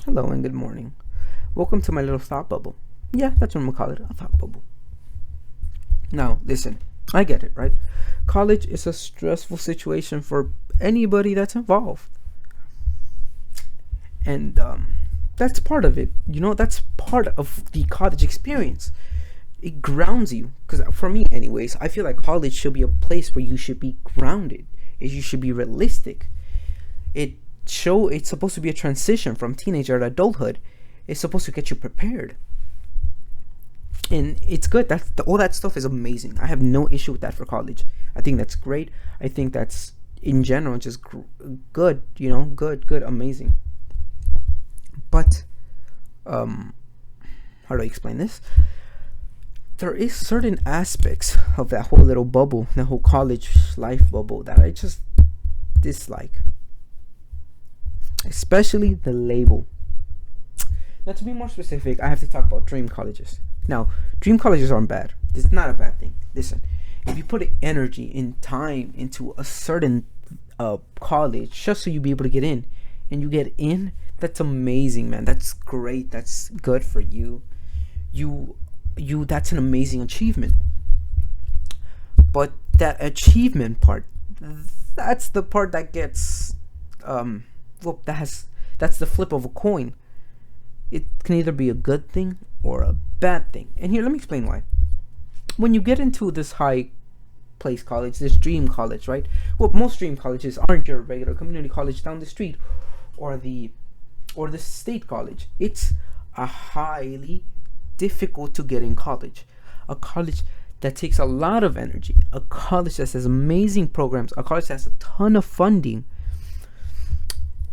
Hello and good morning. Welcome to my little thought bubble. Yeah, that's what I'm gonna call it, a thought bubble. Now, listen, I get it, right? College is a stressful situation for anybody that's involved. And that's part of it. That's part of the college experience. It grounds you. Because for me, anyways, I feel like college should be a place where you should be grounded. You should be realistic. It's supposed to be a transition from teenager to adulthood. It's supposed to get you prepared, and it's good. All that stuff is amazing. I have no issue with that for college. I think that's great. I think that's in general just good. Good, amazing. But how do I explain this? There is certain aspects of that whole little bubble, that whole college life bubble, that I just dislike. Especially the label. Now, to be more specific, I have to talk about dream colleges. Now, dream colleges aren't bad. It's not a bad thing. Listen, if you put energy and time into a certain college just so you be able to get in, and you get in, that's amazing, man. That's great. That's good for you. That's an amazing achievement. But that achievement part, that's the part that gets that's the flip of a coin. It can either be a good thing or a bad thing. And here, let me explain why. When you get into this high place college, this dream college, right? Well, most dream colleges aren't your regular community college down the street or the state college. It's a highly difficult to get in college. A college that takes a lot of energy. A college that has amazing programs. A college that has a ton of funding.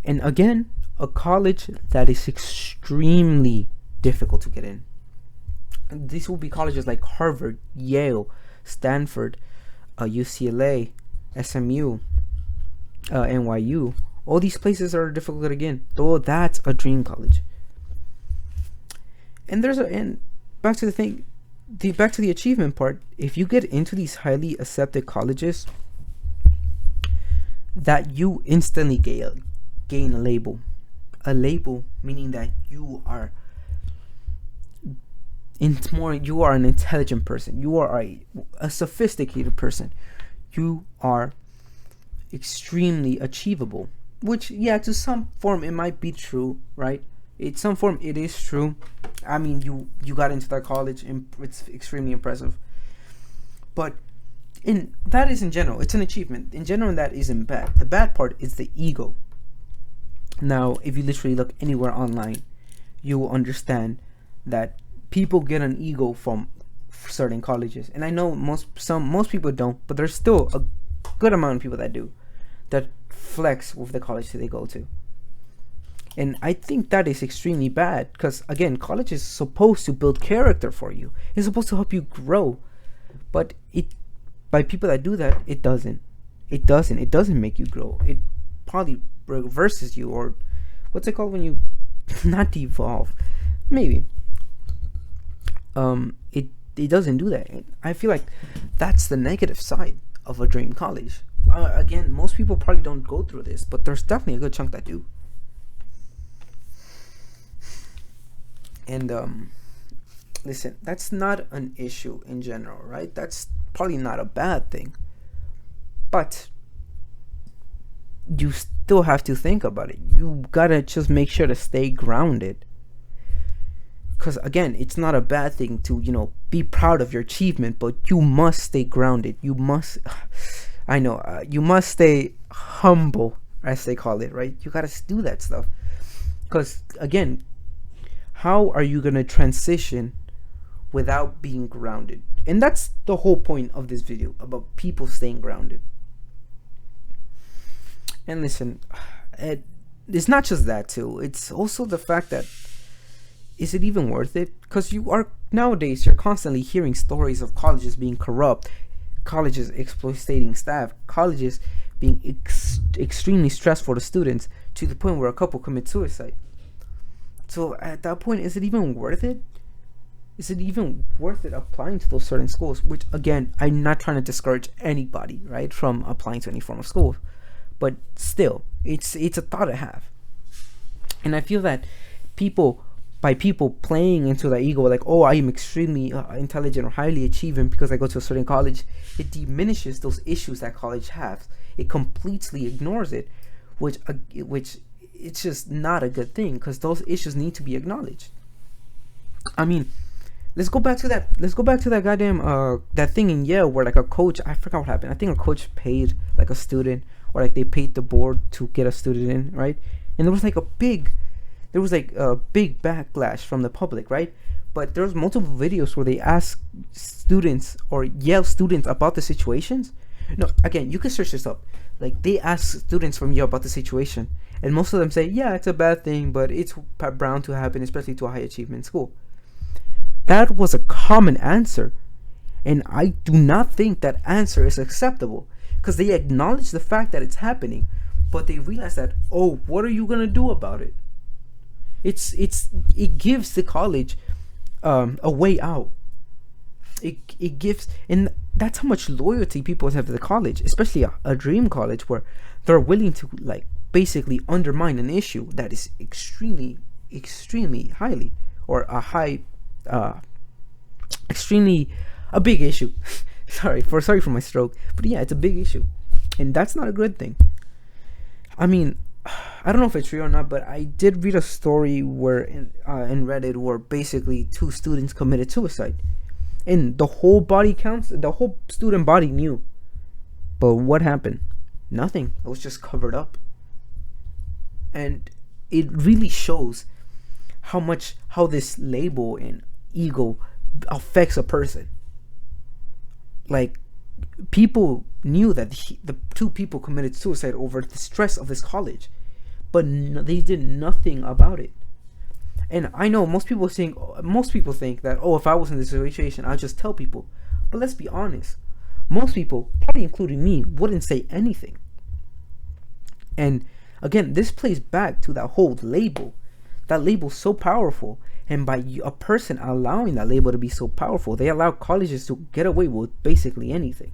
And again, a college that is extremely difficult to get in. These will be colleges like Harvard, Yale, Stanford, UCLA, SMU, NYU. All these places are difficult to get in. Though that's a dream college. And back to the achievement part. If you get into these highly accepted colleges, that you instantly gain a label. A label meaning that you are an intelligent person. You are a sophisticated person. You are extremely achievable. Which, yeah, to some form it might be true, right? In some form it is true. I mean, you got into that college and it's extremely impressive. But that is in general, it's an achievement. In general, that isn't bad. The bad part is the ego. Now, if you literally look anywhere online, you will understand that people get an ego from certain colleges. And I know most people don't, but there's still a good amount of people that do, that flex with the college that they go to. And I think that is extremely bad because, again, college is supposed to build character for you. It's supposed to help you grow. But by people that do that, it doesn't. It doesn't make you grow. It probably reverses you, or what's it called when you not devolve? Maybe. It doesn't do that. I feel like that's the negative side of a dream college. Again, most people probably don't go through this, but there's definitely a good chunk that do. And listen, that's not an issue in general, right? That's probably not a bad thing, but you still have to think about it. You gotta just make sure to stay grounded, because again, it's not a bad thing to be proud of your achievement, but you must stay grounded. You must you must stay humble, as they call it, right? You gotta do that stuff, because again, how are you gonna transition without being grounded? And that's the whole point of this video, about people staying grounded. And listen, it's not just that too. It's also the fact that, is it even worth it? Because nowadays you're constantly hearing stories of colleges being corrupt, colleges exploiting staff, colleges being extremely stressful to students, to the point where a couple commit suicide. So at that point, is it even worth it? Is it even worth it applying to those certain schools? Which, again, I'm not trying to discourage anybody, right, from applying to any form of school. But still, it's a thought I have. And I feel that people by people playing into that ego, like, oh, I am extremely intelligent or highly achieving because I go to a certain college, it diminishes those issues that college has. It completely ignores it, which it's just not a good thing, because those issues need to be acknowledged. I mean, let's go back to that goddamn that thing in Yale where like a coach, I forgot what happened. I think a coach paid like a student, or like they paid the board to get a student in, right? And there was like a big backlash from the public, right? But there was multiple videos where they asked students or Yale students about the situations. No, again, you can search this up. Like, they ask students from Yale about the situation, and most of them say, yeah, it's a bad thing, but it's bound to happen, especially to a high achievement school. That was a common answer, and I do not think that answer is acceptable, because they acknowledge the fact that it's happening, but they realize that, oh, what are you gonna do about it? It gives the college a way out. It gives, and that's how much loyalty people have to the college, especially a dream college where they're willing to like basically undermine an issue that is extremely highly, or a high extremely a big issue. sorry for my stroke, but yeah, it's a big issue, and that's not a good thing. I mean, I don't know if it's real or not, but I did read a story where in Reddit where basically 2 students committed suicide, and the whole student body knew. But what happened? Nothing. It was just covered up. And it really shows how this label and ego affects a person. Like, people knew that the 2 people committed suicide over the stress of this college, but they did nothing about it. And I know most people think that, oh, if I was in this situation, I'd just tell people. But let's be honest, most people, probably including me, wouldn't say anything. And again, this plays back to that whole label. That label's so powerful, and by a person allowing that label to be so powerful, they allow colleges to get away with basically anything.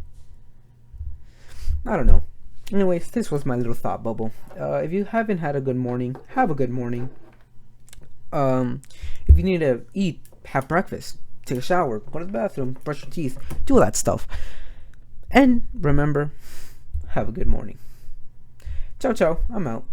I don't know. Anyways, this was my little thought bubble. If you haven't had a good morning, have a good morning. If you need to eat, have breakfast, take a shower, go to the bathroom, brush your teeth, do all that stuff. And remember, have a good morning. Ciao, ciao. I'm out.